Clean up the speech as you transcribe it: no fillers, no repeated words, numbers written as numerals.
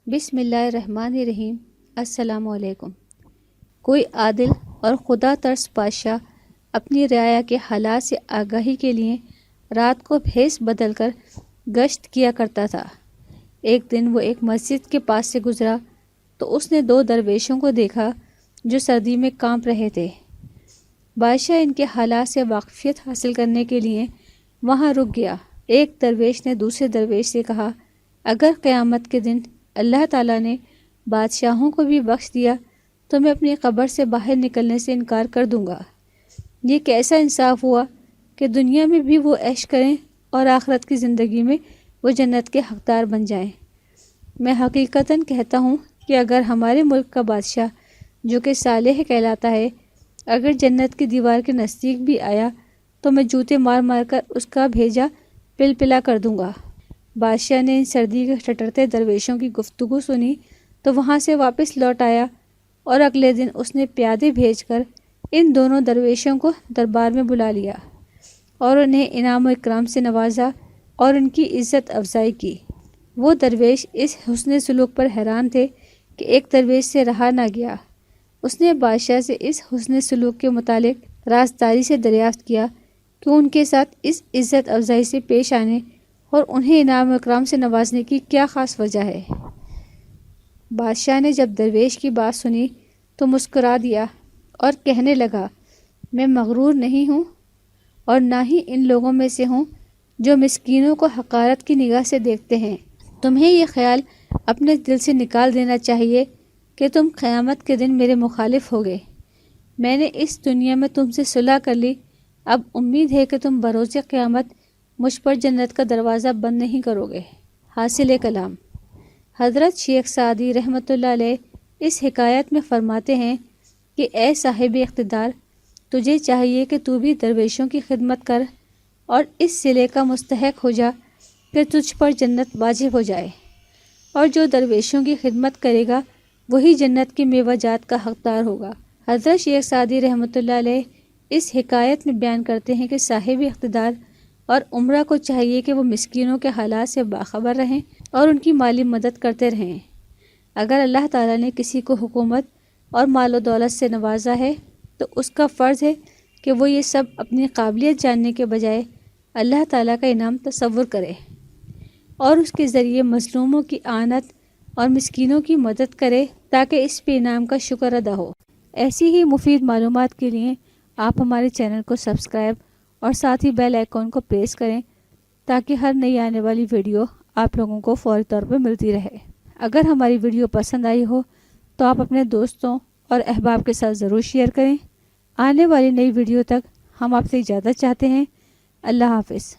بسم اللہ الرحمن الرحیم۔ السلام علیکم۔ کوئی عادل اور خدا ترس بادشاہ اپنی رعایا کے حالات سے آگاہی کے لیے رات کو بھیس بدل کر گشت کیا کرتا تھا۔ ایک دن وہ ایک مسجد کے پاس سے گزرا تو اس نے 2 درویشوں کو دیکھا جو سردی میں کانپ رہے تھے۔ بادشاہ ان کے حالات سے واقفیت حاصل کرنے کے لیے وہاں رک گیا۔ ایک درویش نے دوسرے درویش سے کہا، اگر قیامت کے دن اللہ تعالیٰ نے بادشاہوں کو بھی بخش دیا تو میں اپنی قبر سے باہر نکلنے سے انکار کر دوں گا۔ یہ کیسا انصاف ہوا کہ دنیا میں بھی وہ عیش کریں اور آخرت کی زندگی میں وہ جنت کے حقدار بن جائیں۔ میں حقیقتاً کہتا ہوں کہ اگر ہمارے ملک کا بادشاہ جو کہ صالح کہلاتا ہے اگر جنت کی دیوار کے نزدیک بھی آیا تو میں جوتے مار مار کر اس کا بھیجا پل پلا کر دوں گا۔ بادشاہ نے ان سردی کے ٹھٹرتے درویشوں کی گفتگو سنی تو وہاں سے واپس لوٹ آیا اور اگلے دن اس نے پیادے بھیج کر ان دونوں درویشوں کو دربار میں بلا لیا اور انہیں انعام و اکرام سے نوازا اور ان کی عزت افزائی کی۔ وہ درویش اس حسن سلوک پر حیران تھے کہ ایک درویش سے رہا نہ گیا۔ اس نے بادشاہ سے اس حسن سلوک کے متعلق رازداری سے دریافت کیا کہ ان کے ساتھ اس عزت افزائی سے پیش آنے اور انہیں انعام و اکرام سے نوازنے کی کیا خاص وجہ ہے۔ بادشاہ نے جب درویش کی بات سنی تو مسکرا دیا اور کہنے لگا، میں مغرور نہیں ہوں اور نہ ہی ان لوگوں میں سے ہوں جو مسکینوں کو حقارت کی نگاہ سے دیکھتے ہیں۔ تمہیں یہ خیال اپنے دل سے نکال دینا چاہیے کہ تم قیامت کے دن میرے مخالف ہوگے۔ میں نے اس دنیا میں تم سے صلح کر لی، اب امید ہے کہ تم بروز قیامت مجھ پر جنت کا دروازہ بند نہیں کرو گے۔ حاصل کلام حضرت شیخ سعدی رحمۃ اللہ علیہ اس حکایت میں فرماتے ہیں کہ اے صاحب اقتدار، تجھے چاہیے کہ تو بھی درویشوں کی خدمت کر اور اس صلے کا مستحق ہو جا کہ تجھ پر جنت واجب ہو جائے، اور جو درویشوں کی خدمت کرے گا وہی جنت کی میوہ جات کا حقدار ہوگا۔ حضرت شیخ سعدی رحمۃ اللہ علیہ اس حکایت میں بیان کرتے ہیں کہ صاحب اقتدار اور عمرہ کو چاہیے کہ وہ مسکینوں کے حالات سے باخبر رہیں اور ان کی مالی مدد کرتے رہیں۔ اگر اللہ تعالیٰ نے کسی کو حکومت اور مال و دولت سے نوازا ہے تو اس کا فرض ہے کہ وہ یہ سب اپنی قابلیت جاننے کے بجائے اللہ تعالیٰ کا انعام تصور کرے اور اس کے ذریعے مظلوموں کی اعانت اور مسکینوں کی مدد کرے تاکہ اس پہ انعام کا شکر ادا ہو۔ ایسی ہی مفید معلومات کے لیے آپ ہمارے چینل کو سبسکرائب اور ساتھ ہی بیل آئیکن کو پریس کریں تاکہ ہر نئی آنے والی ویڈیو آپ لوگوں کو فوری طور پہ ملتی رہے۔ اگر ہماری ویڈیو پسند آئی ہو تو آپ اپنے دوستوں اور احباب کے ساتھ ضرور شیئر کریں۔ آنے والی نئی ویڈیو تک ہم آپ سے اجازت چاہتے ہیں۔ اللہ حافظ۔